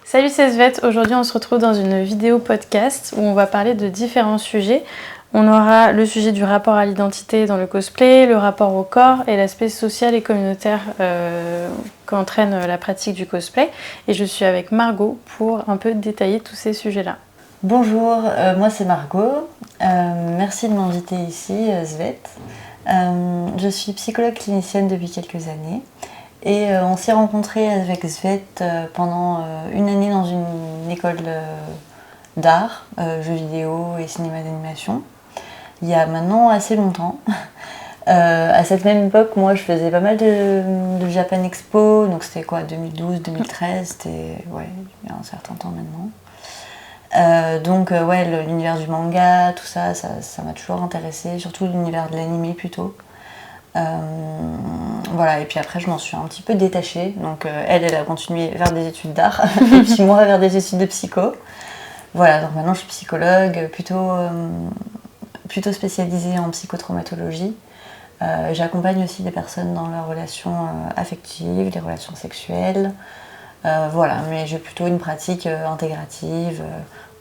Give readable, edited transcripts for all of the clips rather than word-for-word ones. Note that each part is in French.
Salut, c'est Svette. Aujourd'hui, on se retrouve dans une vidéo podcast où on va parler de différents sujets. On aura le sujet du rapport à l'identité dans le cosplay, le rapport au corps et l'aspect social et communautaire qu'entraîne la pratique du cosplay. Et je suis avec Margot pour un peu détailler tous ces sujets-là. Bonjour, moi c'est Margot. Merci de m'inviter ici, Svette. Je suis psychologue clinicienne depuis quelques années. Et on s'est rencontrés avec Svette pendant une année dans une école d'art, jeux vidéo et cinéma d'animation. Il y a maintenant assez longtemps. À cette même époque, moi je faisais pas mal de Japan Expo, donc c'était quoi, 2012, 2013, c'était il y a un certain temps maintenant. L'univers du manga, tout ça m'a toujours intéressée, surtout l'univers de l'anime plutôt. Et puis après je m'en suis un petit peu détachée, donc elle a continué vers des études d'art et puis moi vers des études de psycho. Voilà, donc maintenant je suis psychologue plutôt spécialisée en psychotraumatologie. J'accompagne aussi des personnes dans leurs relations affectives, les relations sexuelles. Mais j'ai plutôt une pratique intégrative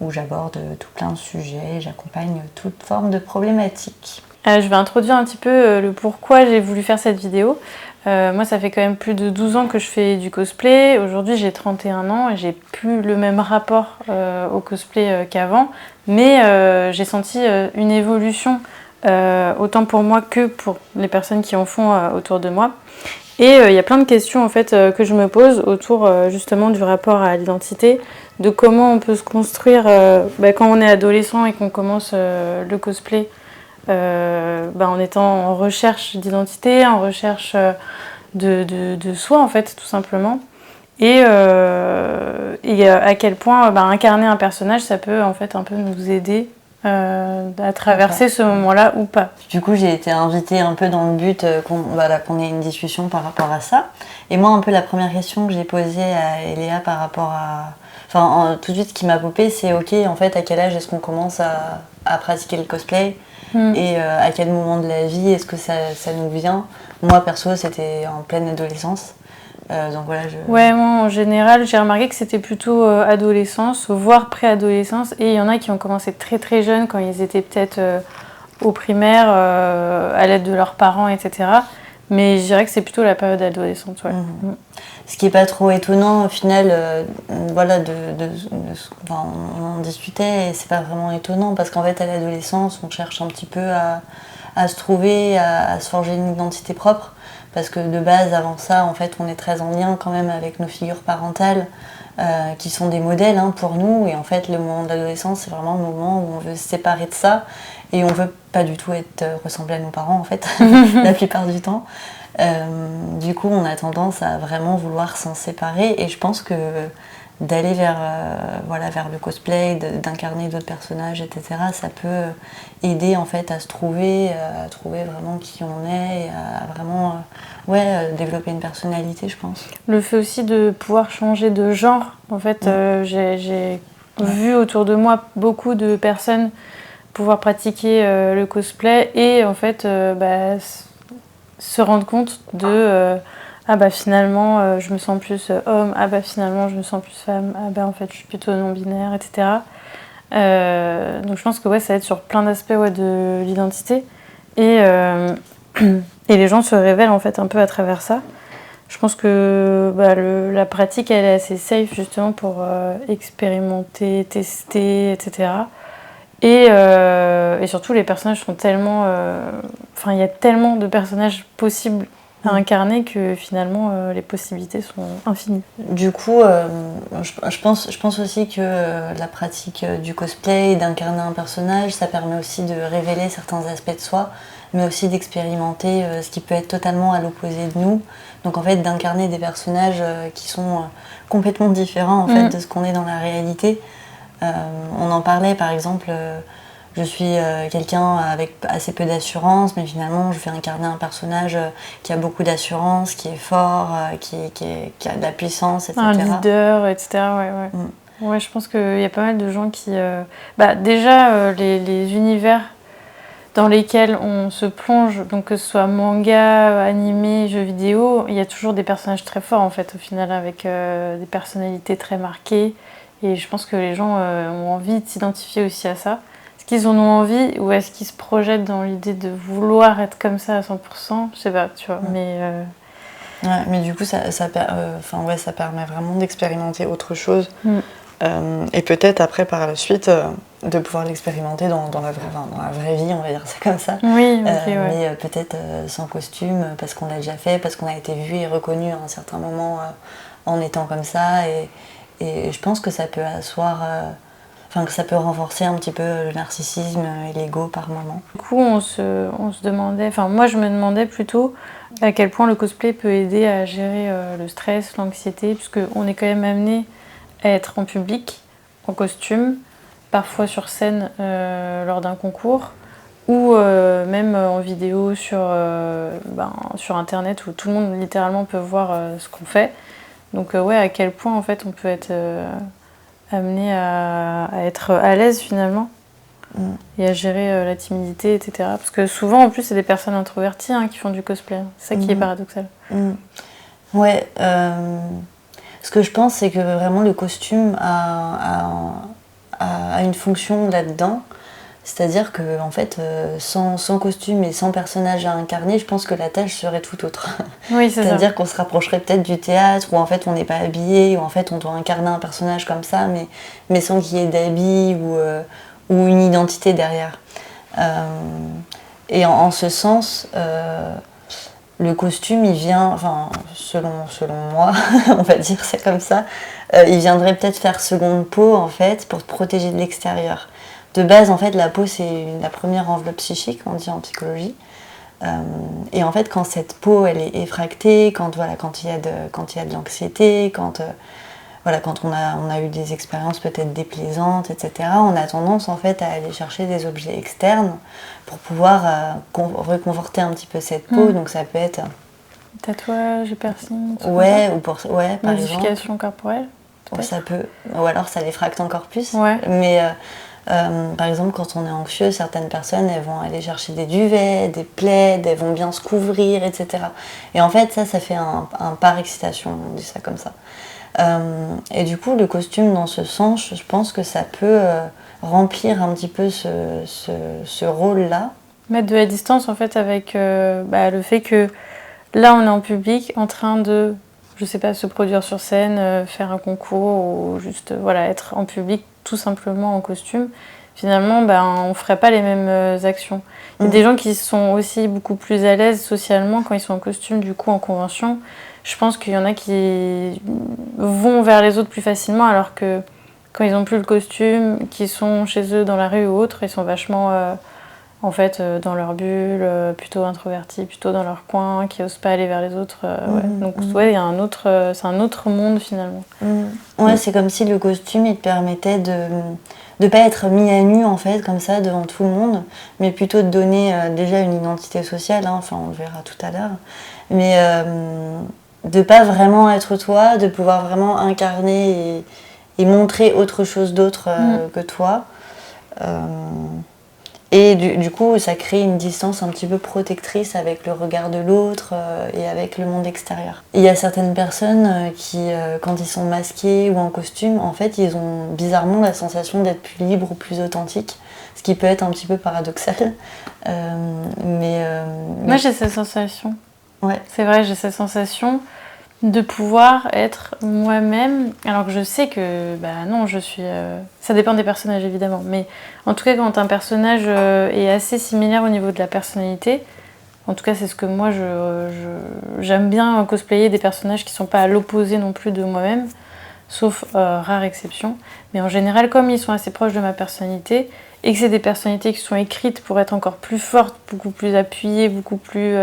où j'aborde tout plein de sujets, j'accompagne toute forme de problématiques. Je vais introduire un petit peu le pourquoi j'ai voulu faire cette vidéo. Moi, ça fait quand même plus de 12 ans que je fais du cosplay. Aujourd'hui, j'ai 31 ans et j'ai plus le même rapport au cosplay qu'avant. Mais j'ai senti une évolution, autant pour moi que pour les personnes qui en font autour de moi. Et il y a plein de questions en fait, que je me pose autour justement du rapport à l'identité, de comment on peut se construire quand on est adolescent et qu'on commence le cosplay. En étant en recherche d'identité, en recherche de soi en fait tout simplement et à quel point incarner un personnage ça peut en fait un peu nous aider à traverser ce moment-là ou pas. Du coup j'ai été invitée un peu dans le but qu'on ait une discussion par rapport à ça, et moi un peu la première question que j'ai posée à Eléa par rapport à tout de suite ce qui m'a popé, c'est ok, en fait à quel âge est-ce qu'on commence à pratiquer le cosplay? Et à quel moment de la vie est-ce que ça nous vient? Moi perso c'était en pleine adolescence. Ouais, moi en général j'ai remarqué que c'était plutôt adolescence, voire préadolescence, et il y en a qui ont commencé très très jeunes quand ils étaient peut-être au primaire, à l'aide de leurs parents, etc. Mais je dirais que c'est plutôt la période adolescente. Ouais. Ce qui n'est pas trop étonnant au final, on en discutait et c'est pas vraiment étonnant parce qu'en fait à l'adolescence on cherche un petit peu à se trouver, à se forger une identité propre, parce que de base avant ça en fait on est très en lien quand même avec nos figures parentales qui sont des modèles pour nous, et en fait le moment de l'adolescence c'est vraiment le moment où on veut se séparer de ça et on veut pas du tout ressembler à nos parents en fait la plupart du temps. Du coup on a tendance à vraiment vouloir s'en séparer, et je pense que d'aller vers le cosplay, d'incarner d'autres personnages, etc., ça peut aider en fait à se trouver, à trouver vraiment qui on est et à vraiment développer une personnalité, je pense. Le fait aussi de pouvoir changer de genre, en fait, j'ai vu autour de moi beaucoup de personnes pouvoir pratiquer le cosplay et en fait se rendre compte de finalement je me sens plus homme, finalement je me sens plus femme, en fait je suis plutôt non-binaire, etc. Donc je pense que ça aide sur plein d'aspects de l'identité et les gens se révèlent en fait un peu à travers ça. Je pense que la pratique elle est assez safe justement pour expérimenter, tester, etc. Et surtout les personnages sont tellement... il y a tellement de personnages possibles à incarner que finalement les possibilités sont infinies. Du coup, je pense aussi que la pratique du cosplay, d'incarner un personnage, ça permet aussi de révéler certains aspects de soi, mais aussi d'expérimenter ce qui peut être totalement à l'opposé de nous. Donc en fait d'incarner des personnages qui sont complètement différents en fait de ce qu'on est dans la réalité. On en parlait par exemple, je suis quelqu'un avec assez peu d'assurance, mais finalement je vais incarner un personnage qui a beaucoup d'assurance, qui est fort, qui a de la puissance, etc. Un leader, etc. Ouais, je pense qu'il y a pas mal de gens qui... déjà, les univers dans lesquels on se plonge, donc que ce soit manga, animé, jeux vidéo, il y a toujours des personnages très forts en fait au final, avec des personnalités très marquées. Et je pense que les gens ont envie de s'identifier aussi à ça. Est-ce qu'ils en ont envie ou est-ce qu'ils se projettent dans l'idée de vouloir être comme ça à 100%? Je sais pas, tu vois, mais... Ouais, mais du coup, ça permet vraiment d'expérimenter autre chose. Et peut-être après, par la suite, de pouvoir l'expérimenter dans la vraie vie, on va dire ça comme ça. Oui, ok, ouais. Mais peut-être sans costume, parce qu'on l'a déjà fait, parce qu'on a été vu et reconnu à un certain moment en étant comme ça. Et je pense que ça peut asseoir, que ça peut renforcer un petit peu le narcissisme et l'ego par moment. Du coup, on se demandait, moi je me demandais plutôt à quel point le cosplay peut aider à gérer le stress, l'anxiété, puisqu'on est quand même amené à être en public, en costume, parfois sur scène lors d'un concours, ou même en vidéo sur internet où tout le monde littéralement peut voir ce qu'on fait. Donc ouais, à quel point en fait on peut être amené à être à l'aise finalement et à gérer la timidité, etc. Parce que souvent en plus c'est des personnes introverties qui font du cosplay. C'est ça qui est paradoxal. Ouais, ce que je pense c'est que vraiment le costume a une fonction là-dedans. C'est-à-dire que en fait, sans costume et sans personnage à incarner, je pense que la tâche serait tout autre. Oui, c'est-à-dire qu'on se rapprocherait peut-être du théâtre où en fait on n'est pas habillé, où en fait on doit incarner un personnage comme ça, mais sans qu'il y ait d'habit ou une identité derrière. Et en ce sens, le costume, il vient, selon moi, on va dire c'est comme ça, il viendrait peut-être faire seconde peau en fait pour te protéger de l'extérieur. De base, en fait, la peau, c'est la première enveloppe psychique, on dit en psychologie. Et en fait, quand cette peau, elle est effractée, quand il y a de l'anxiété, quand on a eu des expériences peut-être déplaisantes, etc., on a tendance, en fait, à aller chercher des objets externes pour pouvoir reconforter un petit peu cette peau. Donc, ça peut être... tatouage, piercing, ouais, par exemple. Modification corporelle, ça peut... Ou alors, ça l'effracte encore plus. Ouais. Mais... par exemple, quand on est anxieux, certaines personnes, elles vont aller chercher des duvets, des plaids, elles vont bien se couvrir, etc. Et en fait, ça fait un par excitation, on dit ça comme ça. Et du coup, le costume, dans ce sens, je pense que ça peut remplir un petit peu ce rôle-là. Mettre de la distance, en fait, avec le fait que là, on est en public, en train de, je sais pas, se produire sur scène, faire un concours, ou juste, être en public, tout simplement en costume, finalement, on ne ferait pas les mêmes actions. Il y a des gens qui sont aussi beaucoup plus à l'aise socialement quand ils sont en costume, du coup, en convention. Je pense qu'il y en a qui vont vers les autres plus facilement, alors que quand ils n'ont plus le costume, qu'ils sont chez eux dans la rue ou autre, ils sont vachement, dans leur bulle, plutôt introvertis, plutôt dans leur coin, qui n'osent pas aller vers les autres. Donc, il y a c'est un autre monde, finalement. Ouais, c'est comme si le costume, il te permettait de pas être mis à nu, en fait, comme ça, devant tout le monde, mais plutôt de donner déjà une identité sociale, on le verra tout à l'heure, mais de pas vraiment être toi, de pouvoir vraiment incarner et montrer autre chose d'autre que toi. Et du coup, ça crée une distance un petit peu protectrice avec le regard de l'autre et avec le monde extérieur. Il y a certaines personnes qui, quand ils sont masqués ou en costume, en fait, ils ont bizarrement la sensation d'être plus libres ou plus authentiques, ce qui peut être un petit peu paradoxal. Moi, j'ai cette sensation. Ouais. C'est vrai, j'ai cette sensation de pouvoir être moi-même, alors que je sais que non, je suis ça dépend des personnages évidemment, mais en tout cas quand un personnage est assez similaire au niveau de la personnalité, en tout cas c'est ce que moi j'aime bien cosplayer des personnages qui sont pas à l'opposé non plus de moi-même, sauf rare exception, mais en général comme ils sont assez proches de ma personnalité et que c'est des personnalités qui sont écrites pour être encore plus fortes, beaucoup plus appuyées, beaucoup plus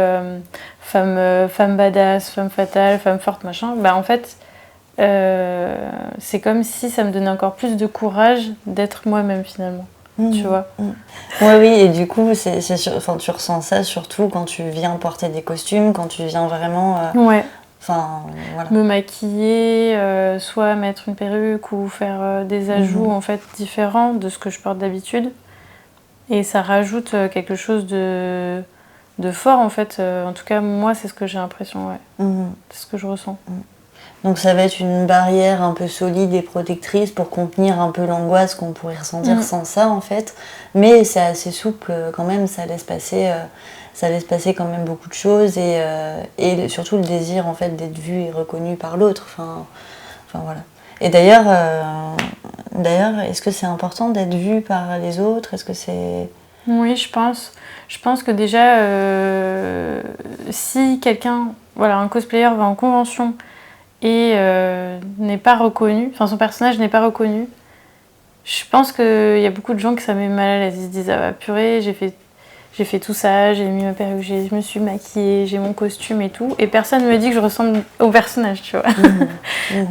femme badass, femme fatale, femme forte, machin, en fait, c'est comme si ça me donnait encore plus de courage d'être moi-même finalement, tu vois. Oui, et du coup, tu ressens ça surtout quand tu viens porter des costumes, quand tu viens vraiment... Ouais. Voilà. Me maquiller, soit mettre une perruque ou faire des ajouts en fait différents de ce que je porte d'habitude. Et ça rajoute quelque chose de fort, en fait. En tout cas, moi, c'est ce que j'ai l'impression, ouais. C'est ce que je ressens. Donc ça va être une barrière un peu solide et protectrice pour contenir un peu l'angoisse qu'on pourrait ressentir sans ça, en fait. Mais c'est assez souple quand même, ça laisse passer quand même beaucoup de choses et surtout le désir, en fait, d'être vu et reconnu par l'autre. Enfin voilà. Et d'ailleurs, est-ce que c'est important d'être vu par les autres? Est-ce que c'est... Oui, je pense. Je pense que déjà, si quelqu'un, voilà, un cosplayer va en convention et n'est pas reconnu, enfin son personnage n'est pas reconnu, je pense qu'il y a beaucoup de gens que ça met mal à l'aise. Ils se disent, ah bah purée, j'ai fait tout ça, j'ai mis ma perruque, je me suis maquillée, j'ai mon costume et tout, et personne me dit que je ressemble au personnage, tu vois.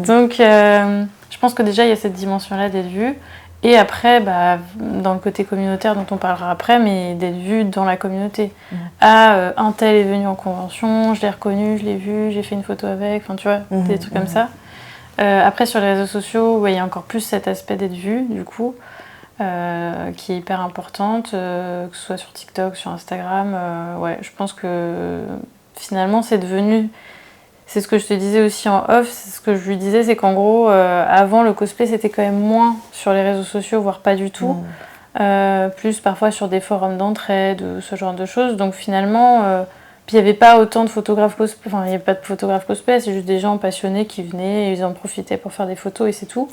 Donc, je pense que déjà, il y a cette dimension-là d'être vue. Et après, bah, dans le côté communautaire dont on parlera après, mais d'être vue dans la communauté. Un tel est venu en convention, je l'ai reconnu, je l'ai vu, j'ai fait une photo avec, enfin tu vois, des trucs comme ça. Après, sur les réseaux sociaux, ouais, il y a encore plus cet aspect d'être vue, du coup, qui est hyper importante, que ce soit sur TikTok, sur Instagram. Ouais, je pense que finalement, c'est devenu... C'est ce que je te disais aussi en off, c'est ce que je lui disais, c'est qu'en gros, avant, le cosplay, c'était quand même moins sur les réseaux sociaux, voire pas du tout. Plus parfois sur des forums d'entraide, ce genre de choses. Donc finalement, puis il n'y avait pas autant de photographes cosplay, enfin, il n'y avait pas de photographes cosplay, c'est juste des gens passionnés qui venaient et ils en profitaient pour faire des photos et c'est tout.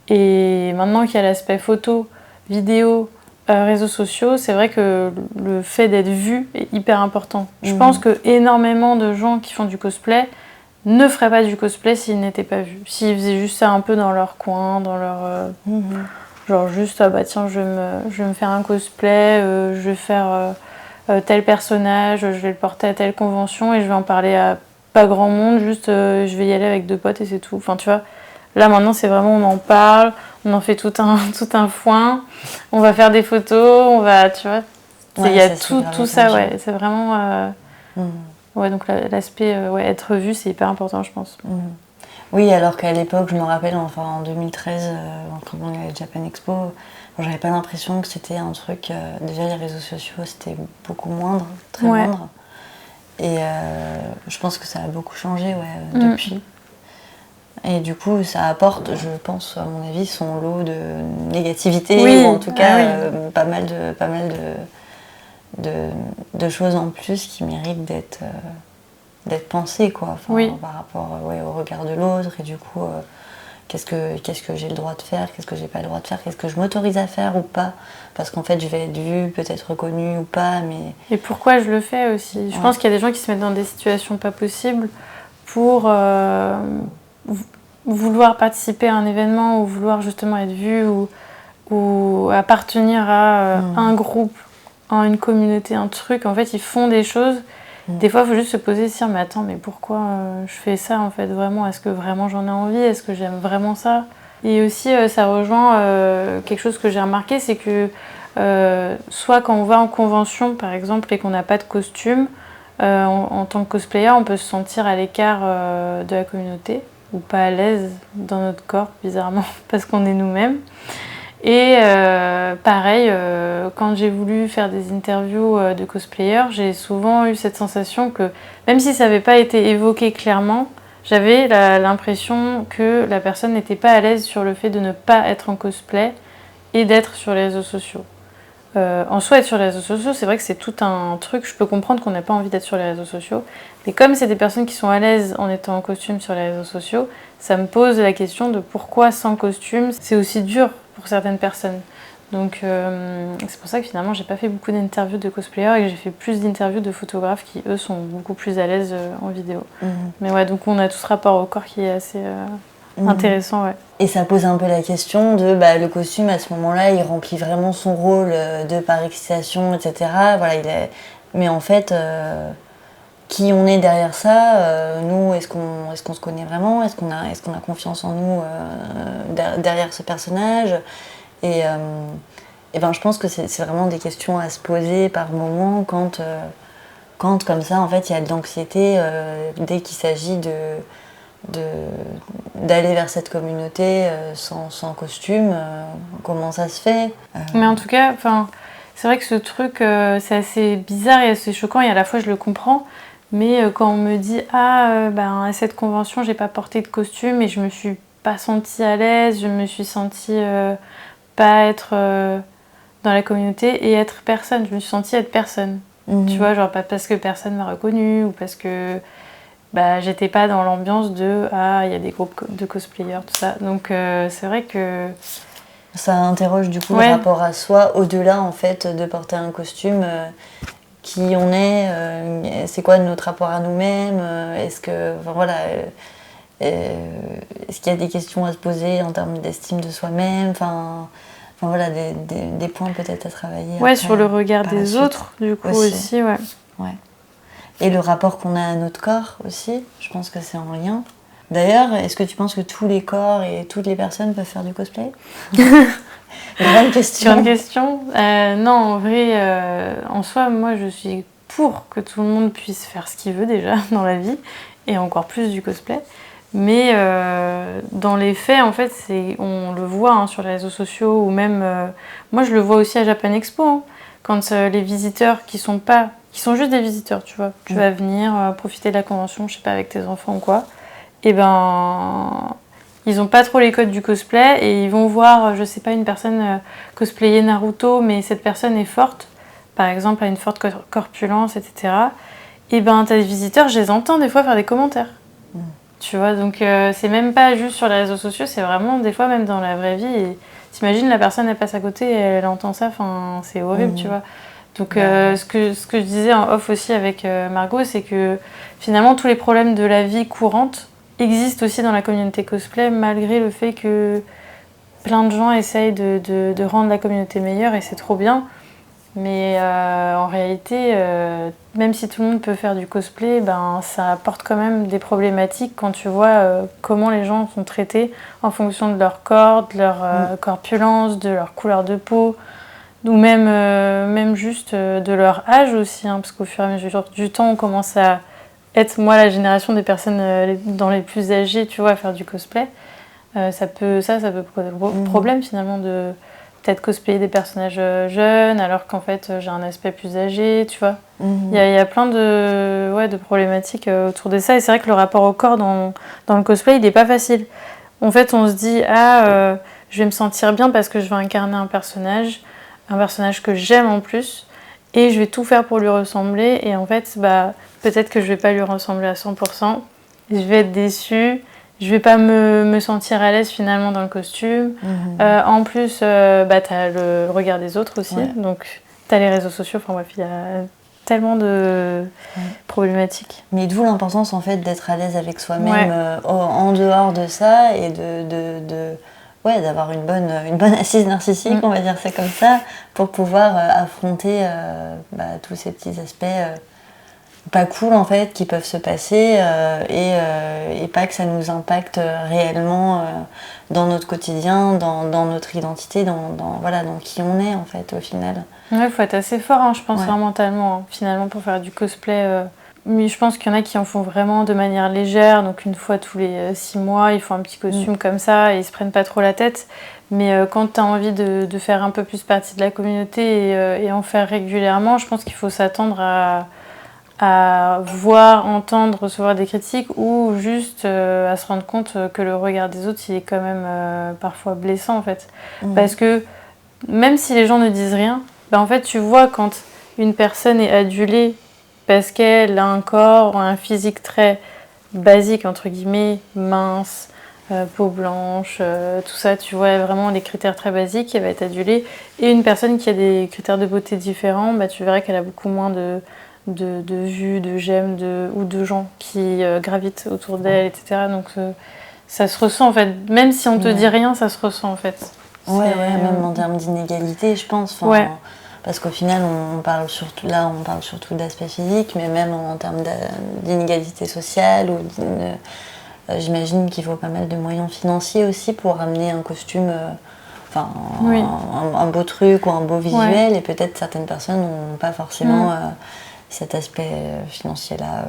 Et maintenant qu'il y a l'aspect photo, vidéo, réseaux sociaux, c'est vrai que le fait d'être vu est hyper important. Je pense que énormément de gens qui font du cosplay ne feraient pas du cosplay s'ils n'étaient pas vus. S'ils faisaient juste ça un peu dans leur coin, dans leur... genre juste, ah bah tiens, je vais me faire un cosplay, je vais faire tel personnage, je vais le porter à telle convention et je vais en parler à pas grand monde, juste je vais y aller avec 2 potes et c'est tout. Enfin tu vois, là maintenant c'est vraiment on en parle, on en fait tout un foin, on va faire des photos, on va, tu vois, il y a tout ça, ouais, c'est vraiment... Ouais, donc l'aspect être vu, c'est hyper important, je pense. Oui, alors qu'à l'époque, je me rappelle, enfin en 2013, quand on allait à Japan Expo, j'avais pas l'impression que c'était un truc... déjà, les réseaux sociaux, c'était beaucoup moindre, très moindre. Et je pense que ça a beaucoup changé depuis. Et du coup, ça apporte, je pense, à mon avis, son lot de négativité, ou en tout cas, pas mal de choses en plus qui méritent d'être pensées, quoi. Enfin, par rapport au regard de l'autre, et du coup, qu'est-ce que j'ai le droit de faire, qu'est-ce que j'ai pas le droit de faire, qu'est-ce que je m'autorise à faire ou pas, parce qu'en fait, je vais être vue, peut-être reconnue ou pas, mais... Et pourquoi je le fais aussi. Je pense qu'il y a des gens qui se mettent dans des situations pas possibles pour... vouloir participer à un événement ou vouloir justement être vu ou appartenir à un groupe, à une communauté, un truc. En fait, ils font des choses. Des fois, il faut juste se poser et se dire, mais attends, mais pourquoi je fais ça en fait vraiment? Est-ce que vraiment j'en ai envie? Est-ce que j'aime vraiment ça? Et aussi, ça rejoint quelque chose que j'ai remarqué, c'est que soit quand on va en convention, par exemple, et qu'on n'a pas de costume, en tant que cosplayer, on peut se sentir à l'écart de la communauté ou pas à l'aise dans notre corps, bizarrement, parce qu'on est nous-mêmes. Et pareil, quand j'ai voulu faire des interviews de cosplayers, j'ai souvent eu cette sensation que, même si ça n'avait pas été évoqué clairement, j'avais l'impression que la personne n'était pas à l'aise sur le fait de ne pas être en cosplay et d'être sur les réseaux sociaux. En soi, être sur les réseaux sociaux, c'est vrai que c'est tout un truc. Je peux comprendre qu'on n'a pas envie d'être sur les réseaux sociaux. Mais comme c'est des personnes qui sont à l'aise en étant en costume sur les réseaux sociaux, ça me pose la question de pourquoi sans costume, c'est aussi dur pour certaines personnes. Donc c'est pour ça que finalement, j'ai pas fait beaucoup d'interviews de cosplayers et que j'ai fait plus d'interviews de photographes qui, eux, sont beaucoup plus à l'aise en vidéo. Mais ouais, donc on a tout ce rapport au corps qui est assez... intéressant, ouais. Et ça pose un peu la question de le costume à ce moment-là, il remplit vraiment son rôle de par excitation, etc. Voilà, mais en fait, qui on est derrière ça, nous, est-ce qu'on se connaît vraiment, est-ce qu'on a confiance en nous derrière ce personnage? Et ben, je pense que c'est vraiment des questions à se poser par moment quand comme ça, en fait, il y a de l'anxiété dès qu'il s'agit d'aller vers cette communauté sans costume, comment ça se fait? Mais en tout cas, c'est vrai que ce truc, c'est assez bizarre et assez choquant, et à la fois je le comprends, mais quand on me dit à cette convention, j'ai pas porté de costume et je me suis pas sentie à l'aise, je me suis sentie pas être dans la communauté et être personne, je me suis sentie être personne. Tu vois, genre pas parce que personne m'a reconnue ou parce que j'étais pas dans l'ambiance de il y a des groupes de cosplayers, tout ça. Donc c'est vrai que ça interroge du coup le rapport à soi au-delà en fait de porter un costume, qui on est, c'est quoi notre rapport à nous-mêmes, est-ce que est-ce qu'il y a des questions à se poser en termes d'estime de soi-même, voilà, des points peut-être à travailler. Ouais, après, sur le regard des autres, du coup aussi, ouais. Et le rapport qu'on a à notre corps aussi, je pense que c'est en lien. D'ailleurs, est-ce que tu penses que tous les corps et toutes les personnes peuvent faire du cosplay? Grande question. Grande question. Non, en vrai, en soi, moi, je suis pour que tout le monde puisse faire ce qu'il veut déjà dans la vie, et encore plus du cosplay. Mais dans les faits, en fait, on le voit sur les réseaux sociaux, ou même... moi, je le vois aussi à Japan Expo, quand les visiteurs qui sont juste des visiteurs, tu vois. Tu vas venir profiter de la convention, je sais pas, avec tes enfants ou quoi. Et ils ont pas trop les codes du cosplay et ils vont voir, je sais pas, une personne cosplayer Naruto, mais cette personne est forte, par exemple, a une forte corpulence, etc. Et t'as des visiteurs, je les entends des fois faire des commentaires. Tu vois, donc c'est même pas juste sur les réseaux sociaux, c'est vraiment des fois même dans la vraie vie. Et t'imagines, la personne, elle passe à côté et elle entend ça, c'est horrible, tu vois. Donc ce que je disais en off aussi avec Margot, c'est que finalement tous les problèmes de la vie courante existent aussi dans la communauté cosplay, malgré le fait que plein de gens essayent de rendre la communauté meilleure, et c'est trop bien. Mais en réalité, même si tout le monde peut faire du cosplay, ça apporte quand même des problématiques quand tu vois comment les gens sont traités en fonction de leur corps, de leur corpulence, de leur couleur de peau, ou même juste de leur âge aussi, parce qu'au fur et à mesure du temps, on commence à être, moi, la génération des personnes dans les plus âgées, tu vois, à faire du cosplay. Ça peut poser problème finalement de peut-être cosplayer des personnages jeunes alors qu'en fait j'ai un aspect plus âgé, tu vois. Il y a plein de problématiques autour de ça, et c'est vrai que le rapport au corps dans le cosplay, il n'est pas facile. En fait, on se dit je vais me sentir bien parce que je vais incarner un personnage que j'aime en plus, et je vais tout faire pour lui ressembler, et en fait peut-être que je vais pas lui ressembler à 100%, je vais être déçue. Je vais pas me sentir à l'aise finalement dans le costume. En plus, t'as le regard des autres aussi. Donc t'as les réseaux sociaux. Enfin bref, il y a tellement de problématiques. Mais d'où l'importance en fait d'être à l'aise avec soi-même en dehors de ça, et d'avoir une bonne assise narcissique, on va dire ça comme ça, pour pouvoir affronter tous ces petits aspects pas cool en fait qui peuvent se passer, et pas que ça nous impacte réellement dans notre quotidien, dans notre identité, dans qui on est en fait au final. Ouais, faut être assez fort, je pense, mentalement, finalement, pour faire du cosplay. Mais je pense qu'il y en a qui en font vraiment de manière légère, donc une fois tous les 6 mois, ils font un petit costume comme ça et ils se prennent pas trop la tête. Mais quand tu as envie de faire un peu plus partie de la communauté et en faire régulièrement, je pense qu'il faut s'attendre à voir, entendre, recevoir des critiques, ou juste à se rendre compte que le regard des autres, il est quand même parfois blessant en fait. Parce que même si les gens ne disent rien, en fait tu vois quand une personne est adulée parce qu'elle a un corps, un physique très basique, entre guillemets, mince, peau blanche, tout ça, tu vois vraiment les critères très basiques, elle va être adulée. Et une personne qui a des critères de beauté différents, tu verras qu'elle a beaucoup moins de vues, de j'aime, ou de gens qui gravitent autour d'elle, etc. Donc ça se ressent en fait. Même si on te dit rien, ça se ressent en fait. Même en termes d'inégalité, je pense. Parce qu'au final, on parle surtout d'aspect physique, mais même en termes d'inégalité sociale, j'imagine qu'il faut pas mal de moyens financiers aussi pour amener un costume, un beau truc ou un beau visuel, et peut-être certaines personnes n'ont pas forcément cet aspect financier-là.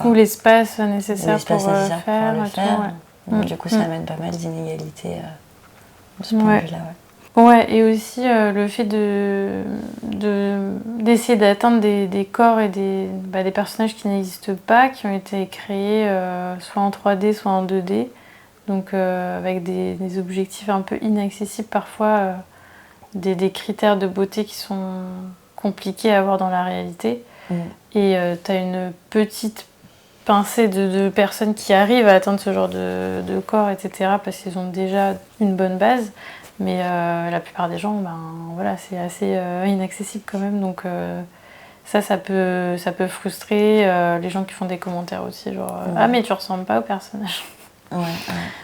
Ou l'espace nécessaire pour le faire. Donc, du coup, ça amène pas mal d'inégalités de ce point de vue-là. Ouais, et aussi le fait d'essayer d'atteindre des corps et des personnages qui n'existent pas, qui ont été créés soit en 3D, soit en 2D, donc avec des objectifs un peu inaccessibles parfois, des critères de beauté qui sont compliqués à avoir dans la réalité. Et tu as une petite pincée de personnes qui arrivent à atteindre ce genre de corps, etc., parce qu'ils ont déjà une bonne base. Mais la plupart des gens, voilà, c'est assez inaccessible quand même. Donc ça peut frustrer les gens qui font des commentaires aussi, genre ah mais tu ressembles pas au personnage. Ouais.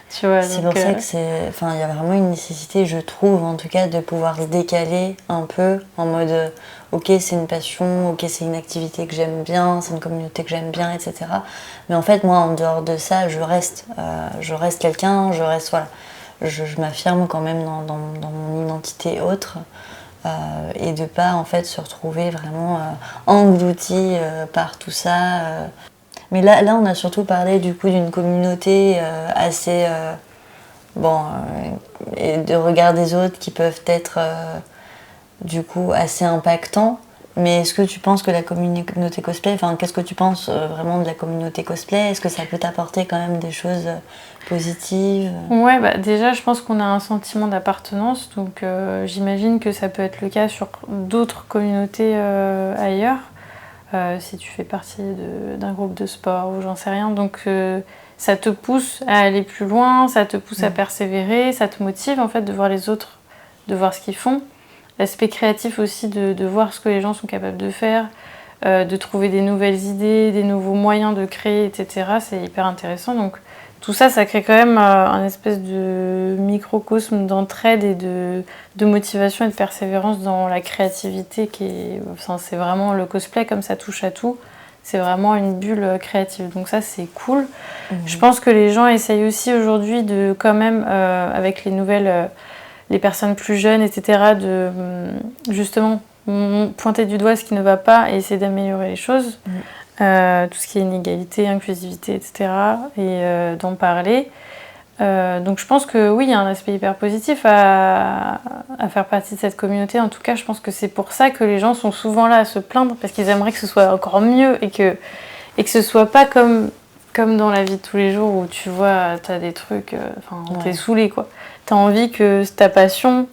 Tu vois, c'est pour ça que il y a vraiment une nécessité, je trouve, en tout cas, de pouvoir se décaler un peu en mode ok, c'est une passion, ok, c'est une activité que j'aime bien, c'est une communauté que j'aime bien, etc. Mais en fait, moi, en dehors de ça, je reste quelqu'un, voilà. Je m'affirme quand même dans mon identité autre, et de pas en fait se retrouver vraiment englouti par tout ça. Mais là, on a surtout parlé du coup d'une communauté assez et de regard des autres qui peuvent être du coup assez impactants. Mais est-ce que tu penses que la communauté cosplay, qu'est-ce que tu penses vraiment de la communauté cosplay? Est-ce que ça peut t'apporter quand même des choses positives? Ouais, déjà je pense qu'on a un sentiment d'appartenance, donc j'imagine que ça peut être le cas sur d'autres communautés ailleurs, si tu fais partie d'un groupe de sport ou j'en sais rien. Donc ça te pousse à aller plus loin, ça te pousse à persévérer, ça te motive en fait de voir les autres, de voir ce qu'ils font. L'aspect créatif aussi de voir ce que les gens sont capables de faire, de trouver des nouvelles idées, des nouveaux moyens de créer, etc. C'est hyper intéressant. Donc tout ça, ça crée quand même un espèce de microcosme d'entraide et de motivation et de persévérance dans la créativité c'est vraiment le cosplay, comme ça touche à tout. C'est vraiment une bulle créative. Donc ça, c'est cool. Je pense que les gens essayent aussi aujourd'hui de quand même, avec les nouvelles... les personnes plus jeunes, etc., de justement pointer du doigt ce qui ne va pas et essayer d'améliorer les choses. Tout ce qui est inégalité, inclusivité, etc., et d'en parler. Donc je pense que oui, il y a un aspect hyper positif à faire partie de cette communauté. En tout cas, je pense que c'est pour ça que les gens sont souvent là à se plaindre, parce qu'ils aimeraient que ce soit encore mieux et que ce soit pas comme dans la vie de tous les jours où tu vois, t'as des trucs, t'es saoulé quoi. T'as envie que ta passion,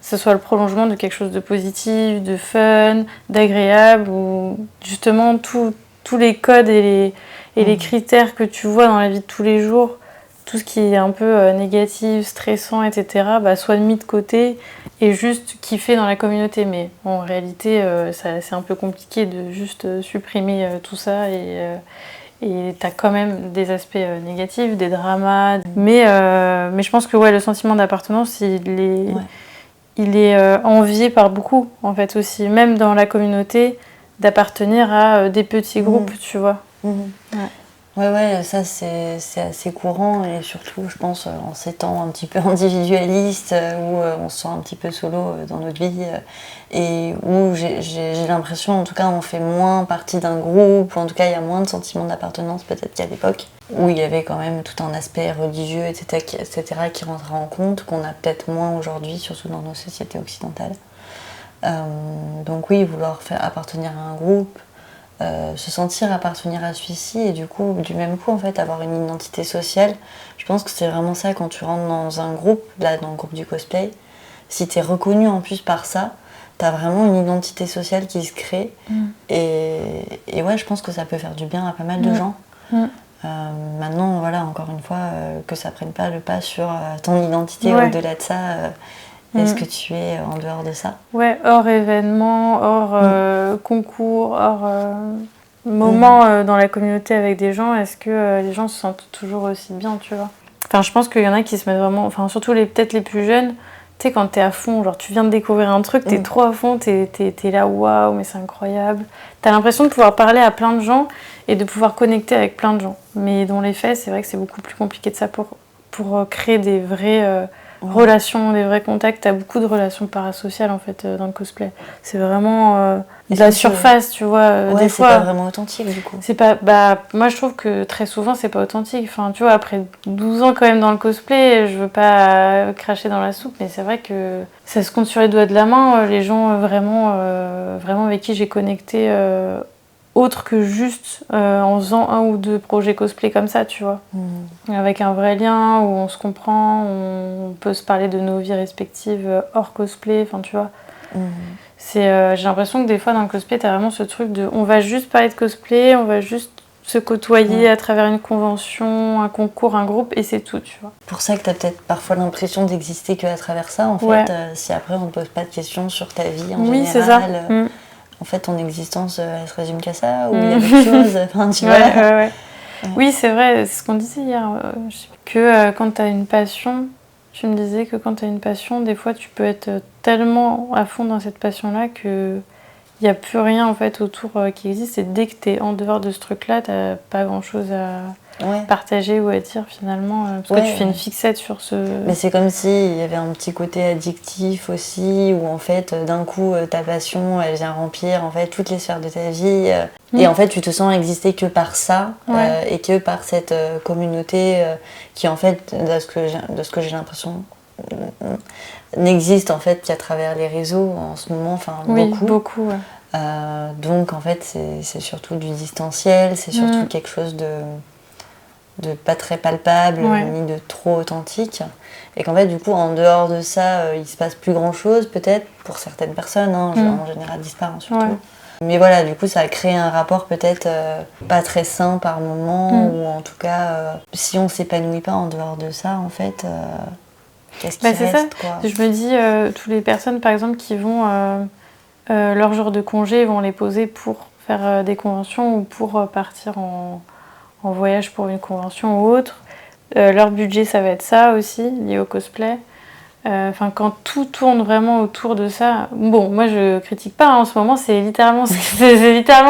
ce soit le prolongement de quelque chose de positif, de fun, d'agréable, ou justement tous les codes et les critères que tu vois dans la vie de tous les jours, tout ce qui est un peu négatif, stressant, etc., soit mis de côté et juste kiffer dans la communauté. Mais en réalité, c'est un peu compliqué de juste supprimer tout ça et t'as quand même des aspects négatifs, des dramas. Mais je pense que le sentiment d'appartenance, il est envié par beaucoup, en fait, aussi. Même dans la communauté, d'appartenir à des petits groupes, tu vois. Ouais, ça c'est assez courant, et surtout, je pense, en ces temps un petit peu individualistes, où on se sent un petit peu solo dans notre vie, et où j'ai l'impression, en tout cas, on fait moins partie d'un groupe, ou en tout cas, il y a moins de sentiment d'appartenance peut-être qu'à l'époque, où il y avait quand même tout un aspect religieux, etc., qui rentrait en compte, qu'on a peut-être moins aujourd'hui, surtout dans nos sociétés occidentales. Donc oui, vouloir faire appartenir à un groupe, se sentir appartenir à celui-ci, et du même coup en fait avoir une identité sociale. Je pense que c'est vraiment ça quand tu rentres dans un groupe, là dans le groupe du cosplay, si t'es reconnu en plus par ça, t'as vraiment une identité sociale qui se crée, et ouais, je pense que ça peut faire du bien à pas mal de gens. Maintenant voilà, encore une fois, que ça prenne pas le pas sur ton identité, au-delà de ça. Est-ce que tu es en dehors de ça? Ouais, hors événement, hors concours, hors moment dans la communauté avec des gens, est-ce que les gens se sentent toujours aussi bien, tu vois? Enfin, je pense qu'il y en a qui se mettent vraiment... Enfin, surtout peut-être les plus jeunes, tu sais, quand t'es à fond, genre tu viens de découvrir un truc, t'es trop à fond, t'es là, waouh, mais c'est incroyable. T'as l'impression de pouvoir parler à plein de gens et de pouvoir connecter avec plein de gens. Mais dans les faits, c'est vrai que c'est beaucoup plus compliqué de ça pour créer des vrais... relations, des vrais contacts. T'as beaucoup de relations parasociales en fait dans le cosplay. C'est vraiment de la surface, tu vois. Ouais, des c'est fois, pas vraiment authentique du coup. c'est pas, moi je trouve que très souvent c'est pas authentique. Enfin, tu vois, après 12 ans quand même dans le cosplay, je veux pas cracher dans la soupe, mais c'est vrai que ça se compte sur les doigts de la main, les gens vraiment avec qui j'ai connecté autre que juste en faisant 1 ou 2 projets cosplay comme ça, tu vois. Avec un vrai lien où on se comprend, on peut se parler de nos vies respectives hors cosplay, enfin tu vois. J'ai l'impression que des fois dans le cosplay, t'as vraiment ce truc de on va juste parler de cosplay, on va juste se côtoyer à travers une convention, un concours, un groupe, et c'est tout, tu vois. Pour ça que t'as peut-être parfois l'impression d'exister qu'à travers ça, en fait, si après on ne pose pas de questions sur ta vie en général. C'est ça. En fait, ton existence, elle se résume qu'à ça, ou il y a d'autres choses, enfin, tu vois. Ouais. Oui, c'est vrai, c'est ce qu'on disait hier, que quand t'as une passion, tu me disais que quand t'as une passion, des fois tu peux être tellement à fond dans cette passion-là que il n'y a plus rien en fait autour qui existe, et dès que t'es en dehors de ce truc-là, t'as pas grand-chose à partager ou à dire finalement, parce que tu fais une fixette sur ce... Mais c'est comme s'il y avait un petit côté addictif aussi, où en fait d'un coup ta passion elle vient remplir en fait toutes les sphères de ta vie, et en fait tu te sens exister que par ça, et que par cette communauté qui en fait, de ce que j'ai l'impression, n'existe en fait qu'à travers les réseaux en ce moment, enfin beaucoup. Donc en fait c'est surtout du distanciel, c'est surtout quelque chose de pas très palpable, ni de trop authentique, et qu'en fait du coup en dehors de ça il se passe plus grand chose peut-être pour certaines personnes, en général disparant surtout. Mais voilà, du coup ça a créé un rapport peut-être pas très sain par moment, ou en tout cas si on s'épanouit pas en dehors de ça, en fait qu'est-ce qui reste, quoi. Je me dis, toutes les personnes par exemple qui vont leur jour de congé, vont les poser pour faire des conventions ou pour partir en voyage pour une convention ou autre. Leur budget, ça va être ça aussi, lié au cosplay. Quand tout tourne vraiment autour de ça, bon, moi je critique pas, en ce moment c'est littéralement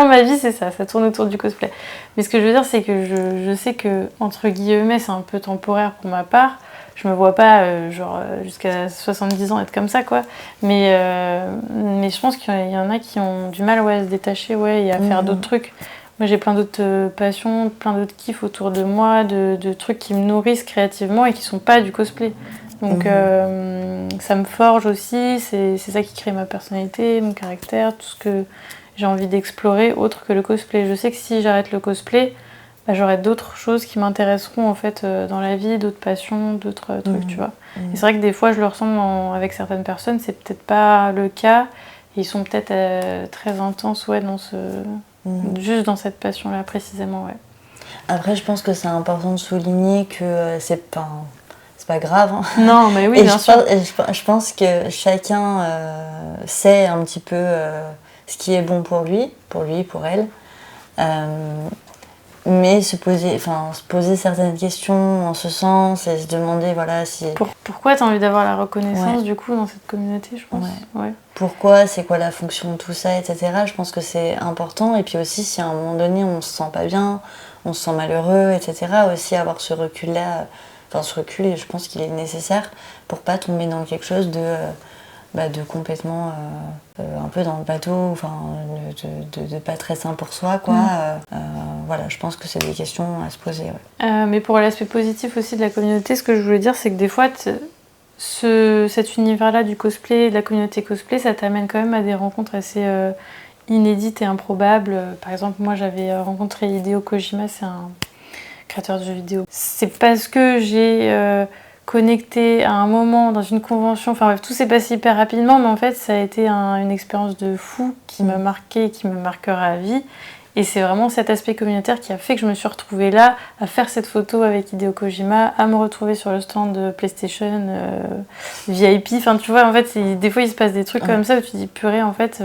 ma vie, c'est ça tourne autour du cosplay. Mais ce que je veux dire, c'est que je sais que, entre guillemets, c'est un peu temporaire pour ma part. Je me vois pas jusqu'à 70 ans être comme ça, quoi. Mais je pense qu'il y en a qui ont du mal à se détacher, et à faire d'autres trucs. Moi j'ai plein d'autres passions, plein d'autres kiffs autour de moi, de trucs qui me nourrissent créativement et qui sont pas du cosplay. Donc ça me forge aussi, c'est ça qui crée ma personnalité, mon caractère, tout ce que j'ai envie d'explorer autre que le cosplay. Je sais que si j'arrête le cosplay, j'aurai d'autres choses qui m'intéresseront en fait dans la vie, d'autres passions, d'autres trucs, tu vois. Et c'est vrai que des fois je le ressens avec certaines personnes, c'est peut-être pas le cas, et ils sont peut-être très intenses dans juste dans cette passion-là précisément, Après je pense que c'est important de souligner que c'est pas grave, hein. Non, mais oui, bien sûr. Je pense que chacun sait un petit peu ce qui est bon pour lui, pour elle. Mais se poser certaines questions en ce sens, et se demander si... Pourquoi tu as envie d'avoir la reconnaissance du coup dans cette communauté, je pense. Pourquoi, c'est quoi la fonction de tout ça, etc. Je pense que c'est important. Et puis aussi, si à un moment donné on se sent pas bien, on se sent malheureux, etc., aussi avoir ce recul-là, ce recul, et je pense qu'il est nécessaire pour pas tomber dans quelque chose de complètement un peu dans le bateau, de pas très sain pour soi, quoi. Voilà, je pense que c'est des questions à se poser. Mais pour l'aspect positif aussi de la communauté, ce que je voulais dire, c'est que des fois, cet univers-là du cosplay, de la communauté cosplay, ça t'amène quand même à des rencontres assez inédites et improbables. Par exemple, moi, j'avais rencontré Hideo Kojima, c'est un créateur de jeux vidéo. C'est parce que j'ai connecté à un moment dans une convention, enfin bref, tout s'est passé hyper rapidement, mais en fait ça a été une expérience de fou qui m'a marquée, qui me marquera à vie, et c'est vraiment cet aspect communautaire qui a fait que je me suis retrouvée là à faire cette photo avec Hideo Kojima, à me retrouver sur le stand de PlayStation VIP, enfin tu vois, en fait des fois il se passe des trucs comme ça où tu dis purée, en fait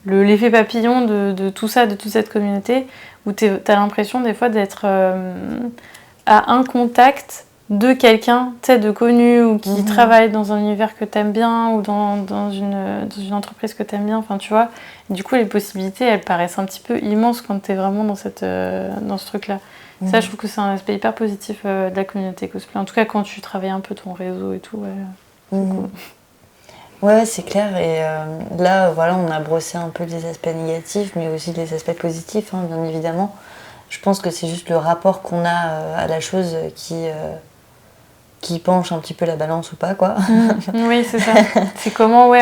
l'effet papillon de tout ça, de toute cette communauté, où t'as l'impression des fois d'être à un contact de quelqu'un, tu sais, de connu, ou qui travaille dans un univers que t'aimes bien, ou dans une entreprise que t'aimes bien, enfin tu vois. Et du coup, les possibilités, elles paraissent un petit peu immenses quand t'es vraiment dans ce truc-là. Ça, je trouve que c'est un aspect hyper positif de la communauté cosplay. En tout cas, quand tu travailles un peu ton réseau et tout, c'est cool. Ouais, c'est clair. Et là, voilà, on a brossé un peu les aspects négatifs, mais aussi les aspects positifs, hein, bien évidemment. Je pense que c'est juste le rapport qu'on a à la chose qui penche un petit peu la balance ou pas, quoi. Oui, c'est ça. C'est comment,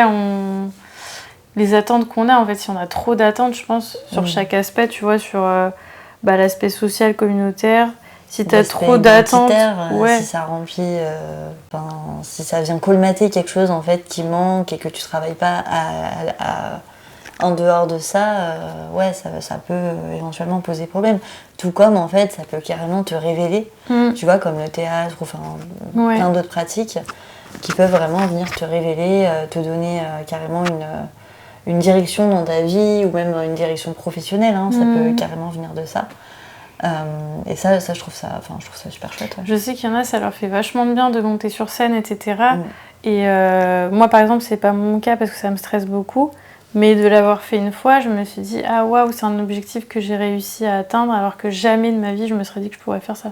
les attentes qu'on a, en fait, si on a trop d'attentes, je pense, sur chaque aspect, tu vois, sur l'aspect social, communautaire. Si t'as trop d'attentes, si ça remplit, si ça vient colmater quelque chose en fait qui manque et que tu travailles pas en dehors de ça, ça peut éventuellement poser problème. Tout comme en fait, ça peut carrément te révéler, tu vois, comme le théâtre ou plein d'autres pratiques qui peuvent vraiment venir te révéler, te donner carrément une direction dans ta vie ou même une direction professionnelle. Hein, ça peut carrément venir de ça. Et ça je trouve ça super chouette. Ouais. Je sais qu'il y en a, ça leur fait vachement de bien de monter sur scène, etc. Et moi, par exemple, c'est pas mon cas parce que ça me stresse beaucoup. Mais de l'avoir fait une fois, je me suis dit, ah waouh, c'est un objectif que j'ai réussi à atteindre, alors que jamais de ma vie, je me serais dit que je pourrais faire ça.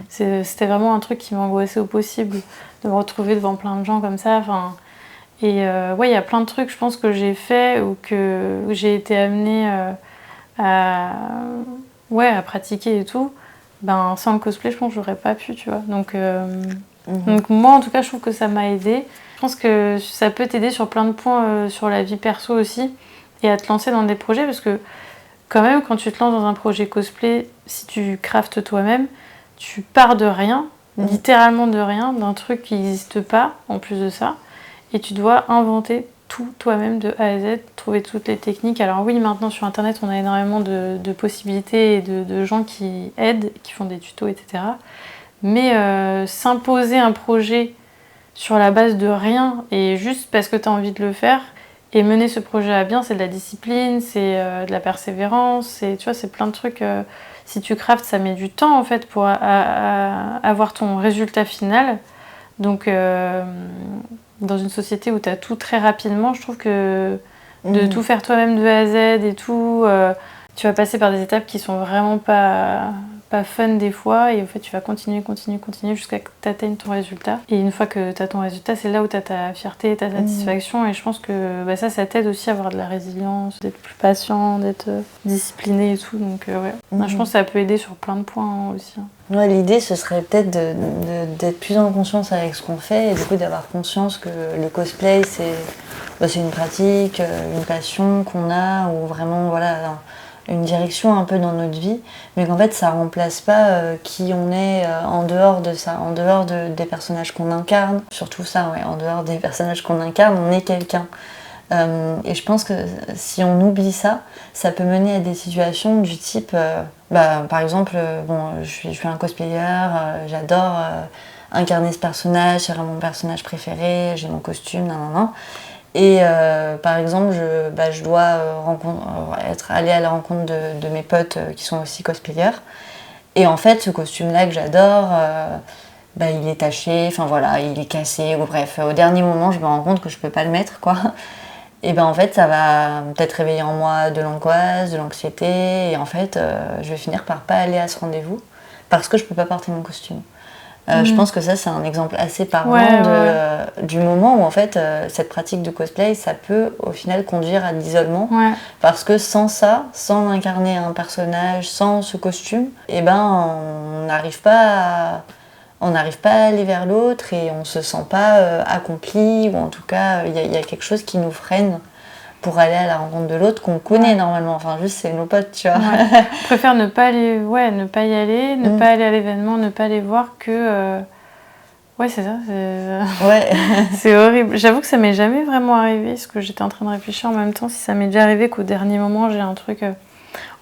C'était vraiment un truc qui m'angoissait au possible, de me retrouver devant plein de gens comme ça. Et il y a plein de trucs, je pense, que j'ai fait ou que j'ai été amenée à pratiquer et tout. Sans le cosplay, je pense que j'aurais pas pu, tu vois. Donc moi, en tout cas, je trouve que ça m'a aidée. Je pense que ça peut t'aider sur plein de points sur la vie perso aussi et à te lancer dans des projets parce que quand même, quand tu te lances dans un projet cosplay, si tu craftes toi-même, tu pars de rien, littéralement de rien, d'un truc qui n'existe pas en plus de ça, et tu dois inventer tout toi-même de A à Z, trouver toutes les techniques. Alors oui, maintenant sur internet on a énormément de possibilités et de gens qui aident, qui font des tutos, etc. Mais s'imposer un projet sur la base de rien et juste parce que tu as envie de le faire et mener ce projet à bien, c'est de la discipline, c'est de la persévérance, tu vois, c'est plein de trucs. Si tu craftes, ça met du temps en fait pour avoir ton résultat final. Donc dans une société où tu as tout très rapidement, je trouve que de tout faire toi-même de A à Z et tout, tu vas passer par des étapes qui sont vraiment pas fun des fois et en fait tu vas continuer jusqu'à ce que tu atteignes ton résultat. Et une fois que tu as ton résultat, c'est là où tu as ta fierté et ta satisfaction et je pense que ça t'aide aussi à avoir de la résilience, d'être plus patient, d'être discipliné et tout. Donc je pense que ça peut aider sur plein de points aussi. Ouais, l'idée ce serait peut-être d'être plus en conscience avec ce qu'on fait et du coup d'avoir conscience que le cosplay c'est une pratique, une passion qu'on a ou vraiment une direction un peu dans notre vie, mais qu'en fait ça remplace pas qui on est en dehors de ça, en dehors des personnages qu'on incarne, surtout ça, en dehors des personnages qu'on incarne, on est quelqu'un. Et je pense que si on oublie ça, ça peut mener à des situations du type, par exemple, je suis un cosplayer, j'adore incarner ce personnage, c'est vraiment mon personnage préféré, j'ai mon costume, nanana. Et par exemple, je dois aller à la rencontre de mes potes qui sont aussi cosplayers. Et en fait, ce costume-là que j'adore, il est taché, il est cassé, ou bref, au dernier moment, je me rends compte que je peux pas le mettre, quoi. Et en fait, ça va peut-être réveiller en moi de l'angoisse, de l'anxiété, et en fait, je vais finir par pas aller à ce rendez-vous parce que je peux pas porter mon costume. Je pense que ça, c'est un exemple assez parlant du moment où en fait, cette pratique de cosplay, ça peut au final conduire à de l'isolement. Parce que sans ça, sans incarner un personnage, sans ce costume, on n'arrive pas à aller vers l'autre et on se sent pas accompli, ou en tout cas, il y a quelque chose qui nous freine pour aller à la rencontre de l'autre qu'on connaît normalement. Enfin, juste, c'est nos potes, tu vois. Je préfère ne pas aller, ne pas y aller, ne pas aller à l'événement, ne pas les voir que... c'est ça. C'est horrible. J'avoue que ça m'est jamais vraiment arrivé, parce que j'étais en train de réfléchir en même temps si ça m'est déjà arrivé qu'au dernier moment, j'ai un truc...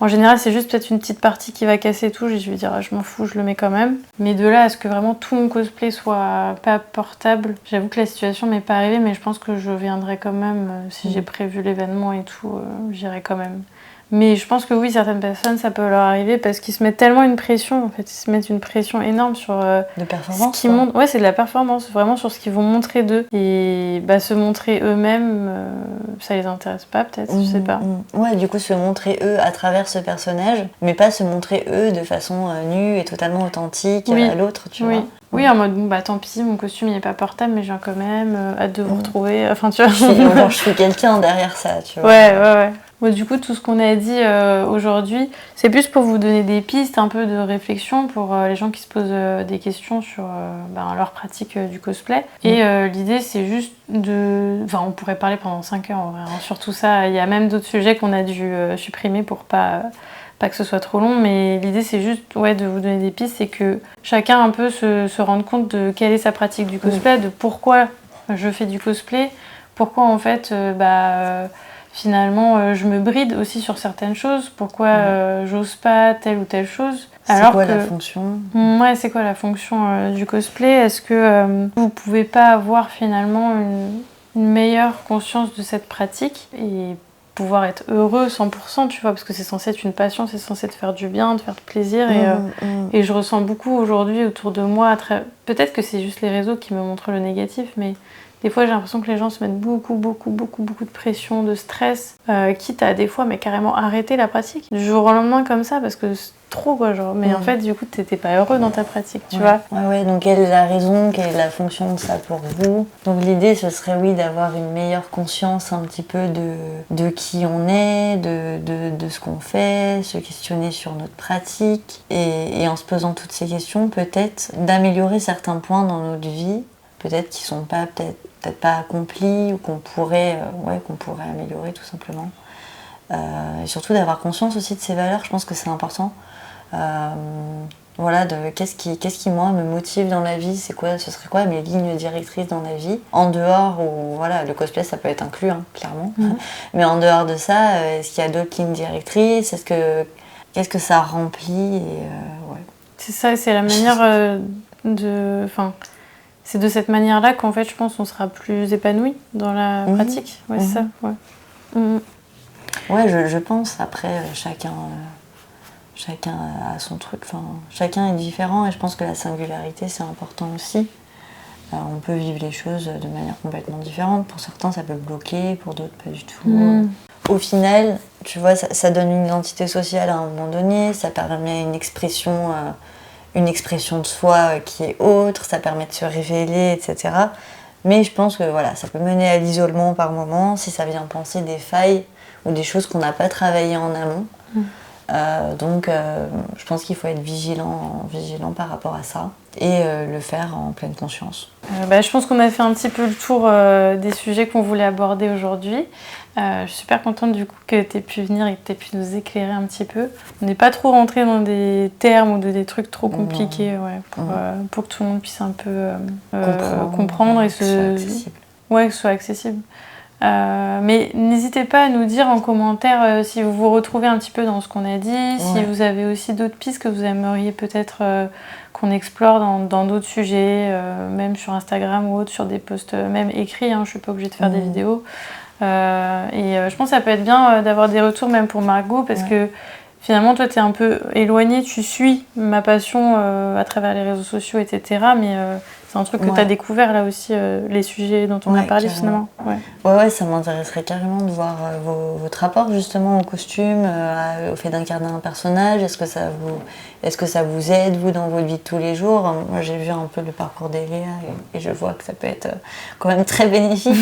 En général, c'est juste peut-être une petite partie qui va casser tout. Je vais dire, je m'en fous, je le mets quand même. Mais de là à ce que vraiment tout mon cosplay soit pas portable, j'avoue que la situation m'est pas arrivée, mais je pense que je viendrai quand même. Si j'ai prévu l'événement et tout, j'irai quand même. Mais je pense que oui, certaines personnes, ça peut leur arriver parce qu'ils se mettent tellement une pression, en fait, ils se mettent une pression énorme sur de performance. Ce qu'ils montrent. Ouais, c'est de la performance, vraiment sur ce qu'ils vont montrer d'eux. Et se montrer eux-mêmes, ça les intéresse pas, peut-être, je sais pas. Ouais, du coup, se montrer eux à travers ce personnage, mais pas se montrer eux de façon nue et totalement authentique à l'autre, tu vois. Oui, en mode, tant pis, mon costume il est pas portable, mais je viens quand même, hâte de vous retrouver. Enfin, tu vois. Je suis quelqu'un derrière ça, tu vois. Ouais. Bon, du coup, tout ce qu'on a dit aujourd'hui, c'est plus pour vous donner des pistes, un peu de réflexion pour les gens qui se posent des questions sur leur pratique du cosplay. Et l'idée, c'est juste de... Enfin, on pourrait parler pendant 5 heures, en vrai, hein, sur tout ça. Il y a même d'autres sujets qu'on a dû supprimer pour pas que ce soit trop long, mais l'idée c'est juste de vous donner des pistes, c'est que chacun un peu se rende compte de quelle est sa pratique du cosplay, de pourquoi je fais du cosplay, pourquoi en fait finalement je me bride aussi sur certaines choses, pourquoi j'ose pas telle ou telle chose. C'est quoi la fonction ? Ouais, c'est quoi la fonction du cosplay ? Est-ce que vous pouvez pas avoir finalement une meilleure conscience de cette pratique et pouvoir être heureux 100%, tu vois, parce que c'est censé être une passion, c'est censé te faire du bien, te faire plaisir. Et je ressens beaucoup aujourd'hui autour de moi, peut-être que c'est juste les réseaux qui me montrent le négatif, mais des fois j'ai l'impression que les gens se mettent beaucoup de pression, de stress, quitte à des fois mais carrément arrêter la pratique du jour au lendemain comme ça, parce que c'est trop quoi, genre. Mais en fait du coup t'étais pas heureux dans ta pratique, tu vois. Ouais, donc quelle est la raison, quelle est la fonction de ça pour vous ? Donc l'idée ce serait d'avoir une meilleure conscience un petit peu de qui on est, de ce qu'on fait, se questionner sur notre pratique et en se posant toutes ces questions peut-être d'améliorer certains points dans notre vie, peut-être qui sont pas peut-être pas accomplis ou qu'on pourrait améliorer tout simplement. Et surtout d'avoir conscience aussi de ses valeurs, je pense que c'est important. De qu'est-ce qui moi me motive dans la vie, ce serait quoi mes lignes directrices dans la vie, en dehors où le cosplay ça peut être inclus clairement, mais en dehors de ça, est-ce qu'il y a d'autres lignes directrices, qu'est-ce que ça remplit C'est ça, c'est la manière c'est de cette manière-là qu'en fait je pense on sera plus épanoui dans la pratique. C'est ça. Je pense. Après chacun a son truc, chacun est différent et je pense que la singularité c'est important aussi. On peut vivre les choses de manière complètement différente. Pour certains ça peut bloquer, pour d'autres pas du tout. Au final, tu vois, ça donne une identité sociale à un moment donné, ça permet une expression de soi qui est autre, ça permet de se révéler, etc. Mais je pense que ça peut mener à l'isolement par moment si ça vient penser des failles ou des choses qu'on n'a pas travaillées en amont. Donc je pense qu'il faut être vigilant par rapport à ça et le faire en pleine conscience. Je pense qu'on a fait un petit peu le tour des sujets qu'on voulait aborder aujourd'hui. Je suis super contente du coup que tu aies pu venir et que tu aies pu nous éclairer un petit peu. On n'est pas trop rentré dans des termes ou des trucs trop compliqués pour que tout le monde puisse un peu comprendre et que ce soit accessible. Mais n'hésitez pas à nous dire en commentaire si vous vous retrouvez un petit peu dans ce qu'on a dit, si vous avez aussi d'autres pistes que vous aimeriez peut-être qu'on explore dans d'autres sujets, même sur Instagram ou autre, sur des posts même écrits, je ne suis pas obligée de faire des vidéos. Je pense que ça peut être bien d'avoir des retours même pour Margot, parce que finalement toi tu es un peu éloignée, tu suis ma passion à travers les réseaux sociaux, etc. Mais c'est un truc que tu as découvert là aussi, les sujets dont on a parlé carrément. finalement. Ouais, ça m'intéresserait carrément de voir votre rapport justement au costume, au fait d'incarner un personnage. Est-ce que ça vous aide, vous, dans votre vie de tous les jours ? Moi, j'ai vu un peu le parcours d'Eléa et je vois que ça peut être quand même très bénéfique.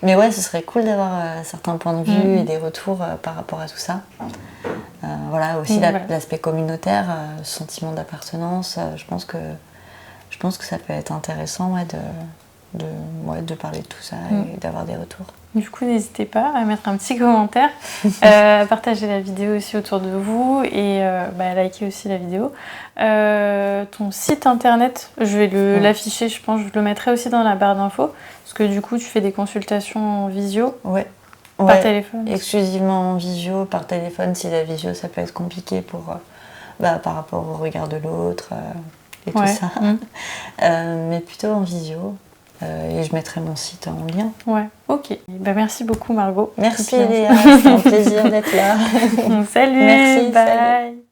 mais ouais, ce serait cool d'avoir certains points de vue et des retours par rapport à tout ça. Aussi l'aspect communautaire, sentiment d'appartenance, je pense que ça peut être intéressant de parler de tout ça et d'avoir des retours. Du coup, n'hésitez pas à mettre un petit commentaire, à partager la vidéo aussi autour de vous et à liker aussi la vidéo. Ton site internet, je vais l'afficher, je pense, je le mettrai aussi dans la barre d'infos, parce que du coup, tu fais des consultations en visio. Par téléphone. Exclusivement en visio, par téléphone. Si la visio, ça peut être compliqué par rapport au regard de l'autre et tout ça. Mais plutôt en visio. Et je mettrai mon site en lien. Ouais, Ok, bah, merci beaucoup Margot. Merci Léa, c'est un plaisir d'être là. Salut, Merci, bye. salut.